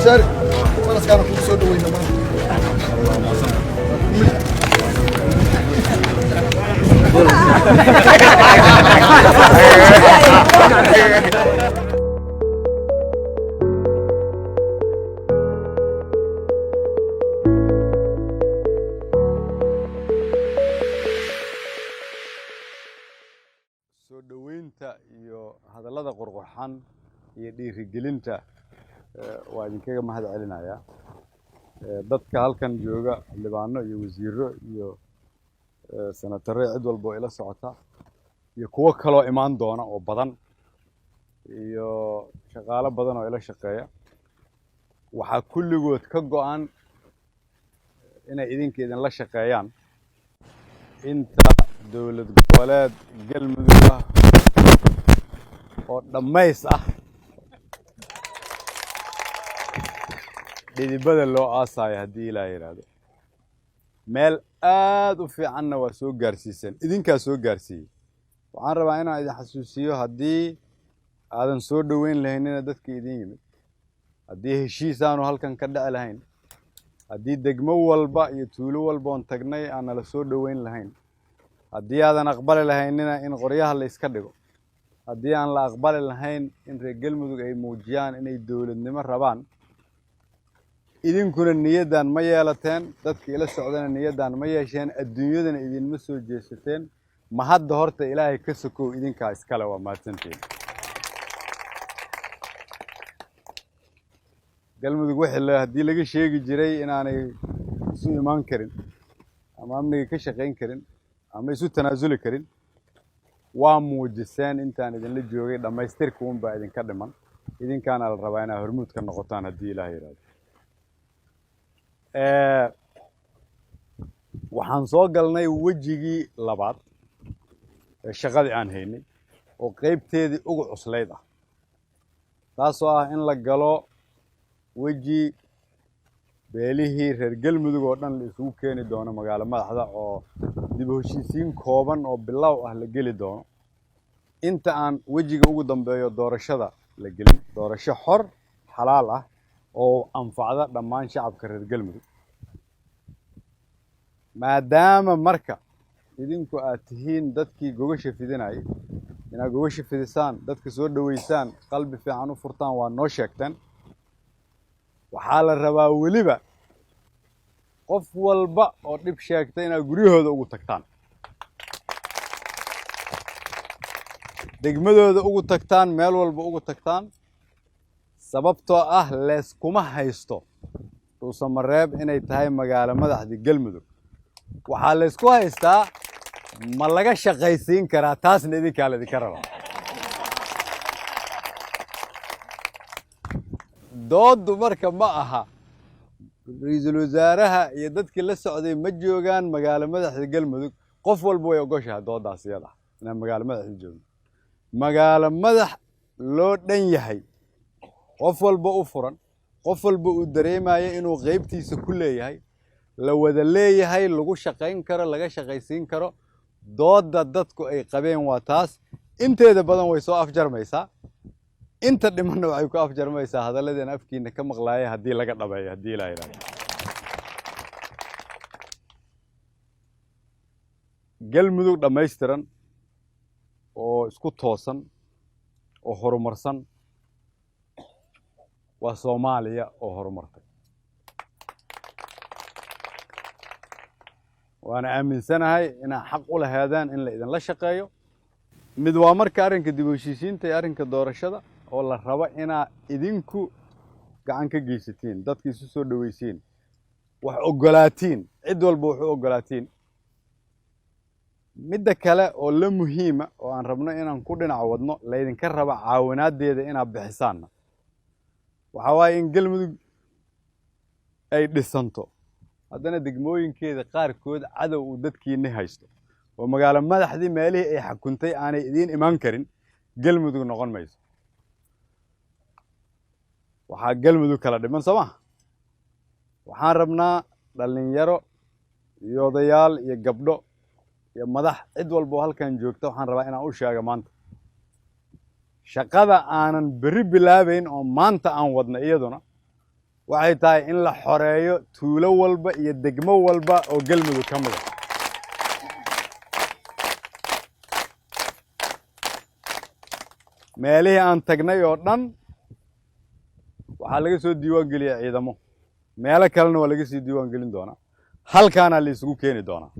شارك خلاص كانوا في سود وين soo dhaweynta iyo hadallada qurqurxan iyo dhiirigelinta waa idinkaga mahad celinayaa dadka halkan jooga xildhibaano iyo wasiirro iyo senatare cid walba oo ila socota iyo kuwo kaloo imaan doona oo badan iyo shaqaalo badan oo ila shaqeeya waxaa kulligood ka go'an inay idinla shaqeeyaan inta dowlad goboleed galmudug ah oo dhammays ah dhidibada loo aasayo haddii ilaaha yidhaahdo meel aad u fiicanna waa soo gaarsiisan idinkaa soo gaarsiiyey waxaan rabaa inaan idin xasuusiyo haddii aadan soo dhoweyn lahaynina dadka idin yimid haddii heshiis aanu halkan ka dhici lahayn haddii degmo walba iyo tuulo walba oon tagnay aan nala soo dhoweyn lahayn haddii aadan aqbali lahaynina in qoryaha la iska dhigo haddii aan la aqbali lahayn in reer galmudug ay muujiyaan inay dowladnimo rabaan idinkuna niyaddan ma yeelateen dadka ila socdana niyaddan ma yeesheen adduunyadana idinma soo jeesateen ma hadda horta ilaahay ka sokow idinkaa iskale waa mahadsantiin galmudug wixii haddii laga sheegi jiray inaanay isu imaan karin ama amniga ka shaqayn karin ama isu tanaasuli karin waa muujiseen intaan idinla joogay dhammaystirka unbaa idinka dhiman idinkaana la rabaa inaad hormuud ka noqotaan haddii ilaaha yidhaahdo waxaan soo galnay wejigii labaad ee shaqadii aan haynay oo qaybteedii ugu cuslayd ah taasoo ah in la galo weji beelihii reer galmudug oo dhan la isugu keeni doono magaalo madaxda oo dib u heshiisiin kooban oo bilow ah la geli doono inta aan wejiga ugu dambeeyo doorashada la gelin doorasho xor xalaal ah oo anfacda dhammaan shacabka reer galmudug maadaama marka idinku aad tihiin dadkii gogasha fidinayay inaad gogasha fidisaan dadka soo dhoweysaan qalbi fiican u furtaan waa noo sheegteen waxaa la rabaa weliba qof walba oo dhib sheegta inaad guryahooda ugu tagtaan degmadooda ugu tagtaan meel walba ugu tagtaan sababtoo ah leeskuma haysto dhuusamareeb inay tahay magaalo madaxdii galmudug waxaa laysku haystaa ma laga shaqaysiin karaa taasna idinkaa laydinka rabaa dooddu marka ma aha ra-iisul wasaaraha iyo dadkii la socday ma joogaan magaalo madaxda galmudug qof walba way ogoshahay dooddaas iyada inaan magaalo madaxda joogno magaalo madax loo dhan yahay qof walba u furan qof walba uu dareemayo inuu qaybtiisa ku leeyahay la wada leeyahay lagu shaqayn karo laga shaqaysiin karo doodda dadku ay qabeen waa taas inteeda badan way soo afjarmaysaa inta dhimanna waxay ku afjarmaysaa hadalladeen afkiina ka maqlaaya haddii laga dhabeeyo haddii ilaaha yidhaahdo galmudug dhammaystiran oo isku toosan oo horumarsan waa soomaaliya oo horumartay waana aaminsanahay inaad xaq u lahaadaan in la idinla shaqeeyo mid waa marka arrinka dib u heshiisiinta iyo arrinka doorashada oo la rabo inaad idinku gacan ka geysatiin dadka isu soo dhoweysiin wax ogolaatiin cid walba wax u ogolaatiin midda kale oo la muhiima oo aan rabno inaan ku dhinac wadno laydinka raba caawinaadeeda inaad bixisaanna waxaa waaye in galmudug ay dhisanto haddana degmooyinkeeda qaarkood cadow uu dadkiinni haysto oo magaalo madaxdii meelihii ay xakuntay aanay idiin imaan karin galmudug noqon mayso waxaa galmudug kala dhiman soo maha waxaan rabnaa dhallinyaro iyo odayaal iyo gabdho iyo madax cid walba oo halkan joogta waxaan rabaa inaan u sheego maanta shaqada aanan berri bilaabayn oo maanta aan wadna iyaduna waxay tahay in la xoreeyo tuulo walba iyo degmo walba oo galmudug ka mid ah meelihii aan tagnay oo dhan waxaa laga soo diiwaan geliyay ciidamo meelo kalena waa laga sii diiwaan gelin doonaa halkaana la isugu keeni doonaa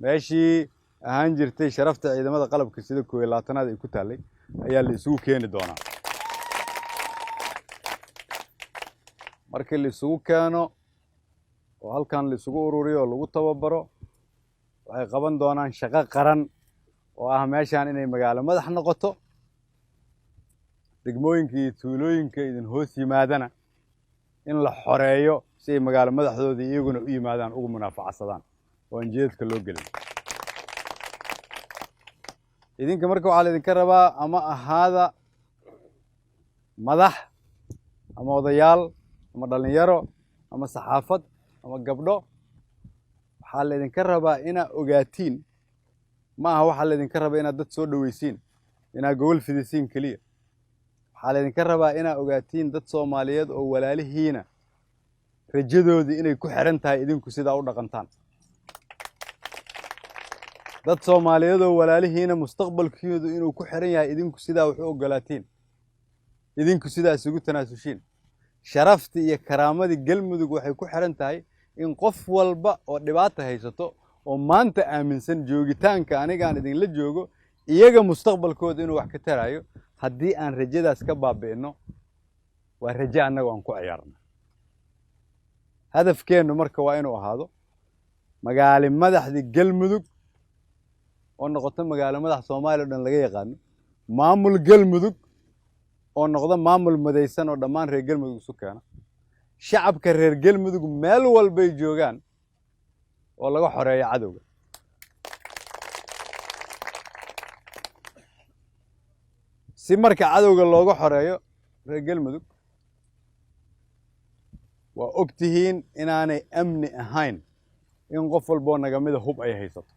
meeshii ahaan jirtay sharafta ciidamada qalabka sida 21aad ay ku taalay ayaa la isugu keeni doonaa markii la isugu keeno oo halkan la isugu ururiyo oo lagu tababaro waxay qaban doonaan shaqo qaran oo ah meeshaan inay magaalo madax noqoto degmooyinka iyo tuulooyinka idin hoos yimaadana in la xoreeyo si ay magaalo madaxdoodii iyaguna u yimaadaan ugu munaafacadsadaan oo aan jeedka loo gelin idinka marka waxaa laydinka rabaa ama ahaada madax ama odayaal ama dhalinyaro ama saxaafad ama gabdho waxaa laydinka rabaa inaa ogaatiin ma aha waxaa laydinka rabaa inaad dad soo dhawaysiin inaad gobol fidisiin keliya waxaa laydinka rabaa inaa ogaatiin dad Soomaaliyeed oo walaalihiina rajadoodii inay ku xiran tahay idinku sidaa u dhaqantaan dad Soomaaliyeed oo walaalihiina mustaqbalkoodu inuu ku xiran yahay idinku sidaa wax u ogolaatiin idinku sidaa isugu tanaasushiin sharafti iyo karaamadii galmudug waxay ku xiran tahay in qof walba oo dhibaato haysato oo maanta aaminsan joogitaanka anigaan idinla joogo iyaga mustaqbalkooda inuu wax ka tarayo haddii aan rajadaas ka baabi'ino waa rajo annaga aan ku ciyaarna hadafkeennu marka waa inuu ahaado magaalo madaxdii galmudug oo noqoto magaalo madax Soomaaliya oo dhan laga yaqaano maamul galmudug oo noqdo maamul madaysan oo dhammaan reer galmudug isu keena shacabka reer galmudug meel walbay joogaan oo laga xoreeyo cadowga si marka cadowga looga xoreeyo reer galmudug waa ogtihiin inaanay amni ahayn in qof walba oo naga mid hub ay haysato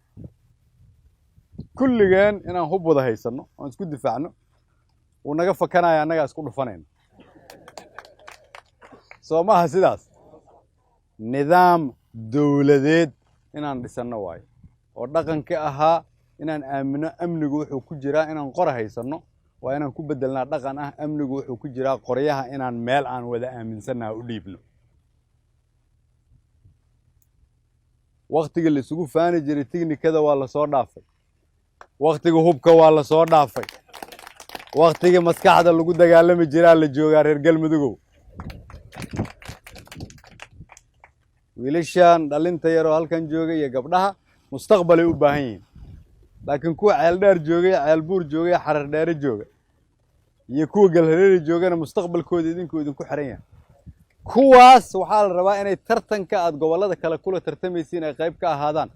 kulligeen inaan hub wada haysano oo isku difaacno oo naga fakanaya anaga isku dhufanayna Soomaha sidaas nidaam dawladeed inaan dhisano waayo oo dhaqanka ahaa inaan aamino amnigu wuxuu ku jiraa inaan qor haysano waa inaan ku bedelnaa dhaqan ah amnigu wuxuu ku jiraa qoryaha inaan meel aan wada aaminsanahay u dhiibno waqtiga la isugu faani jiray tiknikada waa la soo dhaafay waqtiga hubka waa la soo dhaafay waqtiga maskaxda lagu dagaalami jiraa la joogaa reer galmudugow wiilashan dhalinta yar oo halkan joogay iyo gabdhaha mustaqbal ay u baahan yihiin laakiin kuwa ceel dheer joogay ceel buur joogay xarar dheer joogay iyo kuwa galhareeri joogana mustaqbalkooda idinku xiran yahay kuwaas waxaa la rabaa inay tartanka aad gobolada kale kula tartamaysiin ay qayb ka ahaadaan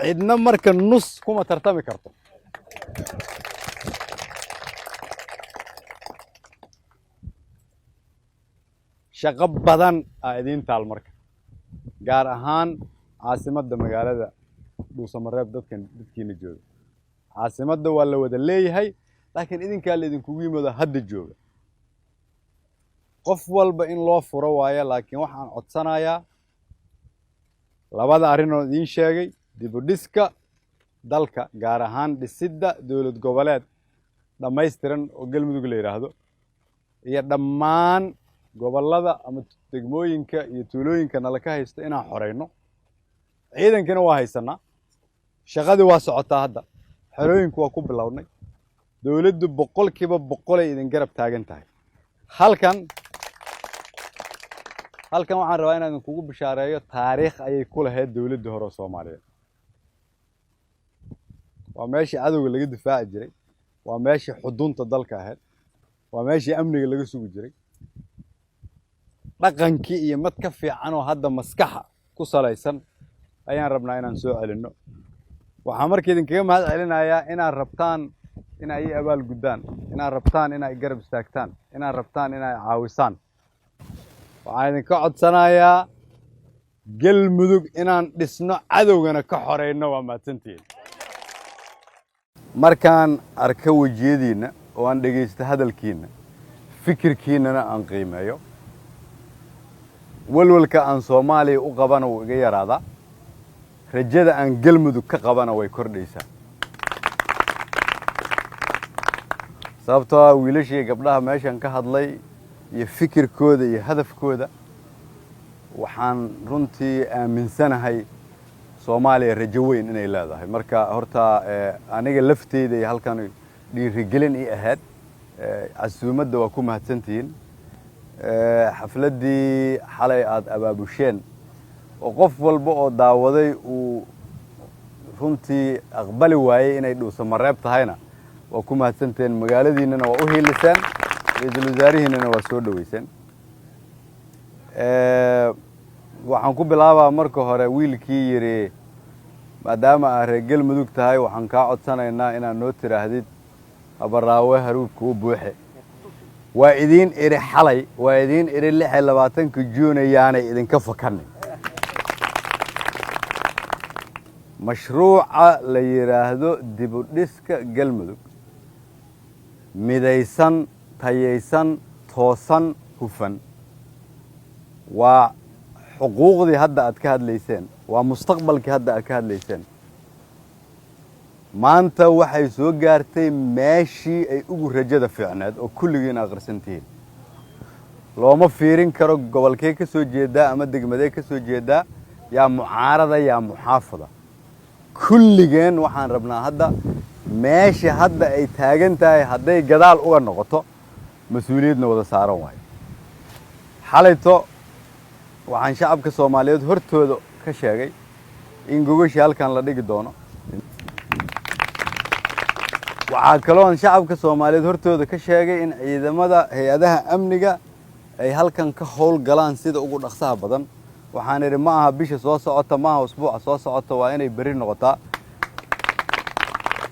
cidna marka nus kuma tartami karto shaqo badan idin taal marka gaar ahaan caasimadda magaalada Dhuusamareeb dadkiina jooga caasimadda waa la wada leeyahay laakiin idinkaa la idinkugu yimado hadda jooga qof walba in loo furo waayo laakiin waxaan codsanayaa labada arrin oo idin sheegay dib u dhiska dalka gaar ahaan dhisidda dawlad goboleed dhammaystiran oo galmudug la yiraahdo iyo dhammaan gobolada ama degmooyinka iyo tuulooyinka nala ka haysto inaan xoreyno ciidankana waa haysanaa shaqadii waa socotaa hadda xerooyinku waa ku bilownay dawladdu 100% ay idin garab taagan tahay halkan waxaan rabaa inaan kugu bishaareeyo taariikh ayay ku lahayd dawladda hore Soomaaliyeed waa meeshii cadowga laga difaaci jiray waa meeshii xudunta dalka ahayd waa meeshii amniga laga sugi jiray dhaqankii iyo mad ka fiican oo hadda maskaxa ku salaysan ayaan rabnaa inaan soo celinno waxaan markii idinkaga mahad celinayaa inaad rabtaan inay abaal gudaan inaad rabtaan inay garab istaagtaan inaad rabtaan inay caawisaan waxaan idinka codsanayaa galmudug inaan dhisno cadowgana ka xoreyno waa maatantiin markaan arka wajiyadiina oo aan dhageysto hadalkiina fikirkiinana aan qiimeeyo walwalka aan Soomaaliya u qabana wuu iga yaraadaa rajada aan galmudug ka qabana way kordhaysaa sababtoo wiilashii gabdhaha meeshan ka hadlay iyo fikirkooda iyo hadafkooda waxaan runtii aaminsanahay Soomaaliya rajo weyn inay leedahay marka horta aniga lafteyda iyo halkan dhiirigelin ii ahayd casuumadda waa ku mahadsantihiin xafladii xalay aad abaabusheen oo qof walba oo daawaday uu runtii aqbali waayay inay dhuuso mareeb tahayna waa ku mahadsanteen magaaladiinana waa u hiiliseen ra'iisul wasaarihiinana waa soo dhaweyseen waxaan ku bilaabaa marka hore wiilkii yiri maadaama aad reer galmudug tahay waxaan kaa codsanaynaa inaad noo tiraahdid abaraawe haruubka u buuxe waa idiin iri xalay waa idiin iri 26 Juun ayaanay idinka fakanin mashruuca la yiraahdo dib u dhiska galmudug midaysan tayaysan toosan hufan waa xuquuqdii hadda aad ka hadlayseen waa mustaqbalkii hadda aad ka hadlayseen maanta waxay soo gaartay meeshii ay ugu rajada fiicneed oo kulligiin aqrisantihiin looma fiirin karo gobolkee ka soo jeedaa ama degmadee ka soo jeedaa yaa mucaarada yaa muxaafada kulligeen waxaan rabnaa hadda meesha hadda ay taagan tahay hadday gadaal uga noqoto mas'uuliyadna wada saaran waayo xalayto waxaan shacabka Soomaaliyeed hortooda ka sheegay in gogosha halkan la dhigi doono waxaa kaloo shacabka Soomaaliyeed hortooda ka sheegay in ciidamada hay'adaha amniga ay halkan ka howl galaan sida ugu dhaqsaha badan waxaan iri ma aha bisha soo socota ma aha usbuuca soo socota waa inay bari noqotaa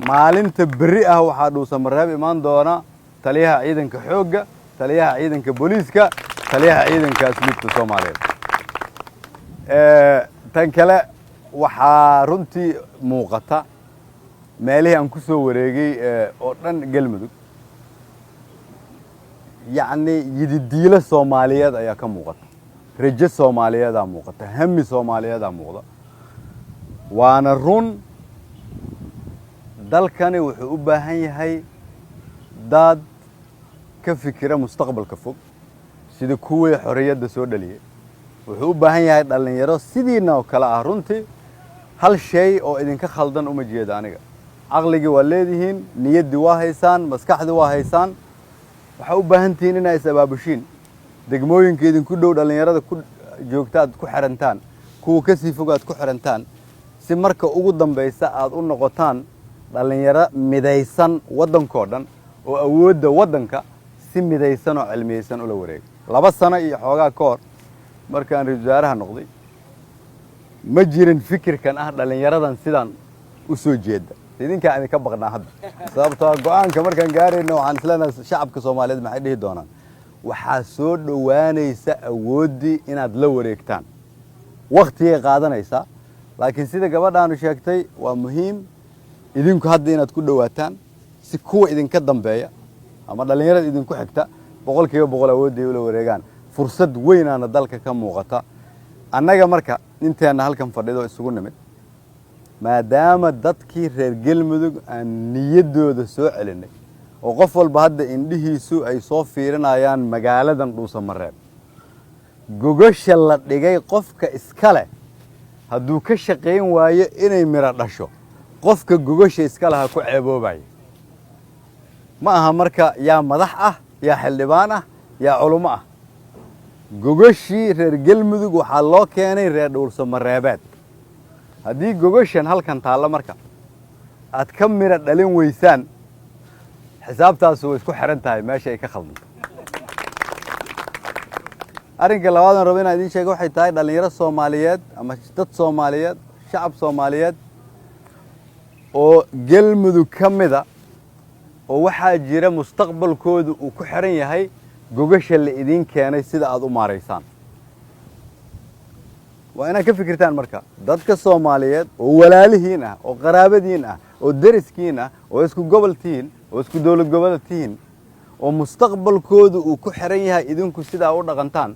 maalinta bari ah waxaa dhuusa mareeb imaan doona taliyaha ciidanka xoogga taliyaha ciidanka booliiska taliyaha ciidanka asluubta Soomaaliyeed tan kale waxaa runtii muuqata meelihii aan ku soo wareegay oo dhan galmudug yacni yididiilo Soomaaliyeed ayaa ka muuqata rajo Soomaaliyeed aa muuqata hami Soomaaliyeed aa muuqda waana run dalkani wuxuu u baahan yahay dad ka fikira mustaqbalka fog sida kuwii xorriyadda soo dhaliyay wuxuu u baahan yahay dhalinyaro sidiina oo kala ah runtii hal shay oo idinka khaldan uma jeedo aniga aqligi waa leedihiin niyadii waa haysaan maskaxdii waa haysaan waxa u baahan tihiin inay sabaabushiin degmooyinka idinku dhow dhalinyarada ku joogtaad ku xirantaan kuwa ka sii fogaad ku xirantaan si marka ugu dambaysa aad u noqotaan dhalinyaro midaysan waddanko dhan oo awoodda waddanka si midaysan oo cilmiyeysan ula wareegay 2 sano iyo xoogaa ka hor markaan ra'iisul wasaaraha noqday ma jirin fikirkan ah dhalinyaradan sidaan u soo jeeda idinka aan ka baqnaa hadda sababtoo go'aanka markaan gaarayno waxaan isleenahay shacabka Soomaaliyeed maxay dhihi doonaan waxaa soo dhawaanaysa awoodii inaad la wareegtaan waqtiga qaadanaysa laakiin sida gabadhaanu sheegtay waa muhiim idinku hadda inaad ku dhawaataan si kuwa idinka dambeeya ama dhalinyarada idinku xigta 100% awoodii ula wareegaan fursad weyn aan dalka ka muuqata annaga marka inteena halkan fadhido isugu nimid maadaama dadkii reer galmudug aan niyadooda soo celinay oo qof walba hadda indhihiisu ay soo fiirinayaan magaaladan dhuusa mareeb gogosha la dhigay qofka iska leh hadduu ka shaqayn waayo inay miro dhasho qofka gogosha iska laha ku ceeboobay ma aha marka yaa madax ah yaa xildhibaan ah yaa culimo ah gogoshii reer galmudug waxaa loo keenay reer dhuusa mareebeed haddii gogoshan halkan taalla marka aad ka miro dhalin weysaan xisaabtaas way isku xiran tahay meesha ay ka khaldanto arrinka labaad aan rabo inaan idiin sheego waxay tahay dhalinyaro Soomaaliyeed ama dad Soomaaliyeed shacab Soomaaliyeed oo galmudug ka mida oo waxaa jira mustaqbalkoodu uu ku xiran yahay gogosha la idin keenay sida aad u maareysaan waa inaad ka fikirtaan marka dadka Soomaaliyeed oo walaalihiin ah oo qaraabadiin ah oo deriskiin ah oo isku goboltiin oo isku dawlad goboltiin oo mustaqbalkoodu uu ku xiran yahay idinku sida u dhaqantaan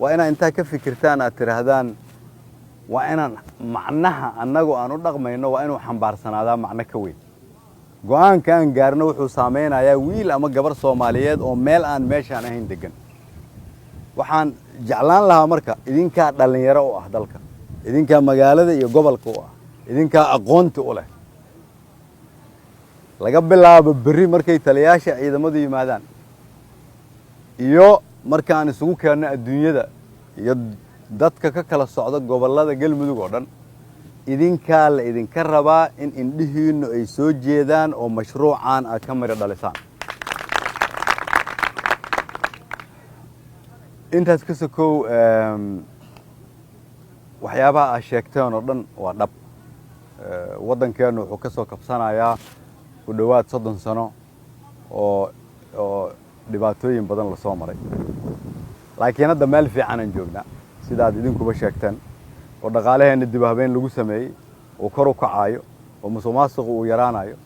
وأنا أنت كفكرتان أترهدان وأنا معناها أنه أنا رغم إنه وأنا حنبارسنا هذا معنى كوي قوان كان قارنو حسامين يا ويل أما قبر صوماليات أو ميل أن ماشي أنا هندقن وحان جعلان لها مركا إذن كان دلن يروا أهدلك إذن كان مقالة يقبل قوة إذن كان أقونت أوله لقبل الله ببري مركا يتلياشا إذا مضي مادان iyo markaan isugu keenay adduunyada iyo dadka ka kala socda gobolada galmudug oo dhan idinka rabaa in indhihiinu ay soo jeedaan oo mashruucan aad ka mari dhalisaan intaas ka sokow waxyaabaha aad sheegteen oo dhan waa dhab waddankeenu wuxuu ka soo kabsanayaa ku dhawaad 30 sano oo dhibaatooyin badan la soo maray laakiin hadda meel fiican aan joognaa sidaad idinkuba sheegteen oo dhaqaalaheena dib habeen lagu sameeyay oo kor u kacayo oo musuqmaasuqu uu yaraanayo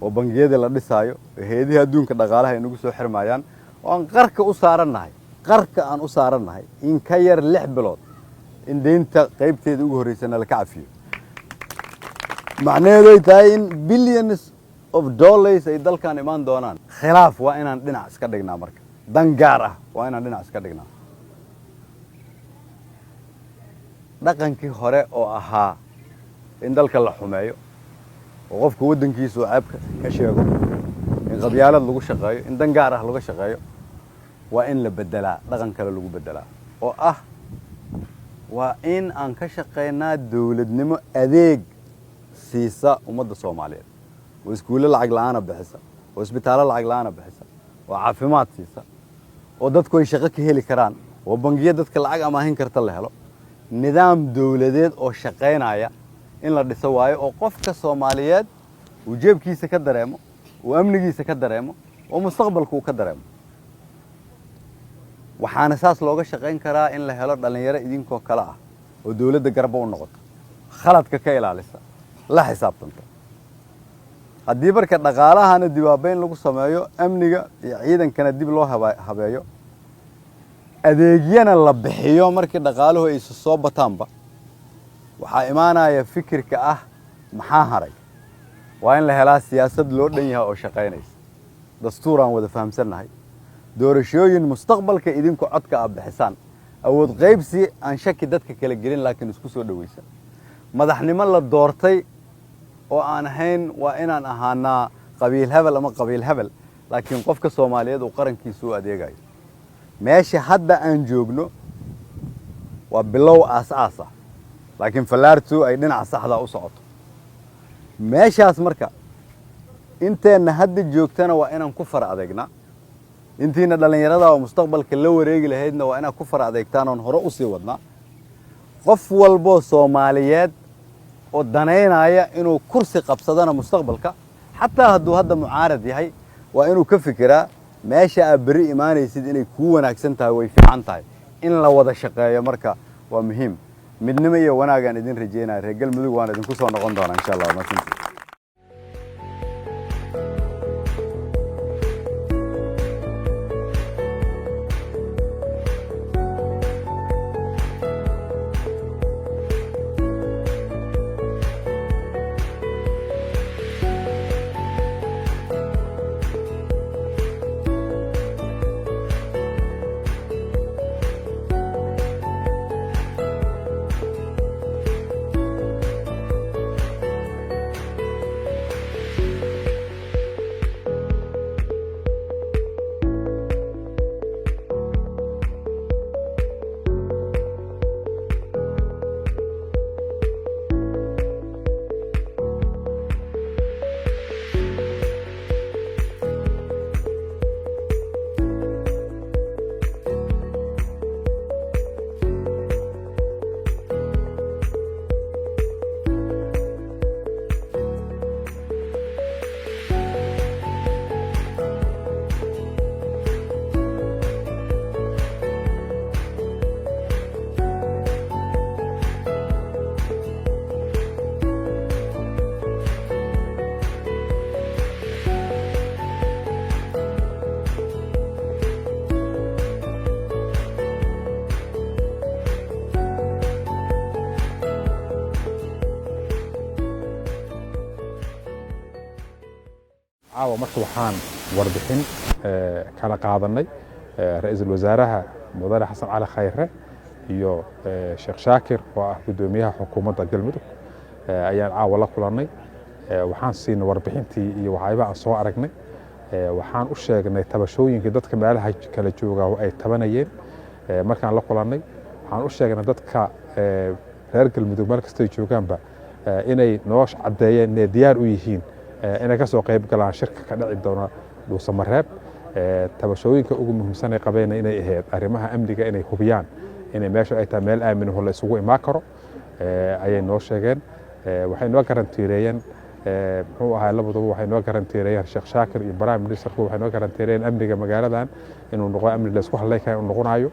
oo bangiyada la dhisaayo hay'adaha adduunka dhaqaalaha ay nagu soo xirmayaan oo aan qarka aan u saaranahay in ka yar 6 bilood in deynta qaybteeda ugu horeysana la ka cafiyo macnaheedu ay tahay in billions of dollars ay dalkan imaan doonaan khilaaf waa inaan dhinac iska dhignaa marka dan gaar ah waa inaan dhinac iska dhignaa dhaqankii hore oo ahaa in dalka la xumeeyo oo qofku wadankiisu ceebka ka sheego in qabyaalad lagu shaqeeyo in dan gaar ah laga shaqeeyo waa in la bedelaa dhaqan kale lagu bedelaa oo ah waa in aan ka shaqeynaa dawladnimo adeeg siisa ummadda Soomaaliyeed واسكول العقل أنا بحسه واسبتال العقل أنا بحسه وعافيمات سيسا ودتكو يشقك هيلي كران وبنجية دتك العقل ما هين كرت الله هلا نظام دولدات أو شقين عيا إن لا تسويه أو قفك الصوماليات وجيب كيسة كدرامه وأمن كيسة كدرامه ومستقبل كو كدرامه وحان أساس لوجا شقين كرا إن لا هلا دلنا يرى إدين كو كلا ودولد قربوا النقط خلط ككيل على لسه لا حساب تنتظر haddii marka dhaqaalahana dibaabeyn lagu sameeyo amniga iyo ciidankana dib loo habeeyo adeegyana la bixiyo markii dhaqaaluhu ay soo bataanba waxa imaanaya fikirka ah maxaa haray waa in la helaa siyaasad loo dhan yahay oo shaqeynaysa dastuur aan wada fahamsanahay doorashooyin mustaqbalka idinku codka ah bixisaan awood qaybsi aan shaki dadka kala gelin laakiin isku soo dhaweysan madaxnimo la doortay oo aan ahayn waa inaan ahaanaa qabiil hebel ama qabiil hebel laakiin qofka Soomaaliyeed oo qarankiisu u adeegayo meesha hadda aan joogno waa bilow aas-aasa laakiin falaartu ay dhinaca saxda u socoto meeshaas marka inteena hadda joogtana waa inaan ku far adeegnaa intiina dhalinyarada oo mustaqbalka la wareegi lahaydna waa inaan ku far adeegtaan oo hore u sii wadnaa qof walbo Soomaaliyeed oo daneynaya inuu kursi qabsadana mustaqbalka xataa hadduu hadda mucaarad yahay waa inuu ka fikiraa meesha aad bari imaanaysid inay ku wanaagsan tahay way fiican tahay in la wada shaqeeyo marka waa muhiim midnimo iyo wanaagan idin rajeynaa reer galmudug waan idinku soo noqon doonaa insha Allah caawa marka waxaan warbixin kala qaadanay ra'iisul wasaaraha mudane xasan cali khayre iyo sheekh shaakir oo ah gudoomiyaha xukuumadda galmudug ayaan caawa la kulannay waxaan siinay warbixintii iyo waxyaabaha aan soo aragnay waxaan u sheegnay tabashooyinka dadka meelaha kala jooga oo ay tabanayeen markaan la kulannay waxaan u sheegnay dadka reer galmudug meel kastay joogaanba inay noo caddeeyeen inay diyaar u yihiin inay ka soo qayb galaan shirka ka dhici doona dhuusamareeb tabashooyinka ugu muhiimsan ay qabeen inay ahayd arrimaha amniga inay hubiyaan inay meesha ay tahay meel aamin oo la isugu imaan karo ayay noo sheegeen waxay noo garantiireeyeen muxuu ahaa labaduba waxay noo garantiireeyeen sheekh shaakir iyo prime ministerku waxay noo garantiireeyeen amniga magaaladan inuu noqo amni la isku halay karo noqonayo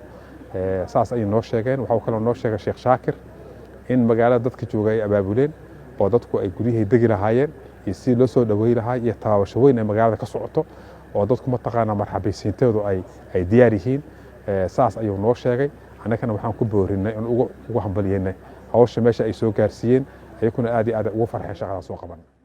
saas ay noo sheegeen waxa kale oo noo sheegay sheekh shaakir in magaalada dadka jooga ay abaabuleen oo dadku ay guryahay degi lahaayeen iyo si loo soo dhaweey lahaa iyo taabasho weyn ee magaalada ka socoto oo dadku ma taqaana marxabaysiinteedu ay diyaar yihiin saas ayuu noo sheegay annagana waxaan ku boorinay in ugu hambalyeynay hawsha meesha ay soo gaarsiiyeen ayaguna aad iyo aad ugu farxeen shaqada soo qaban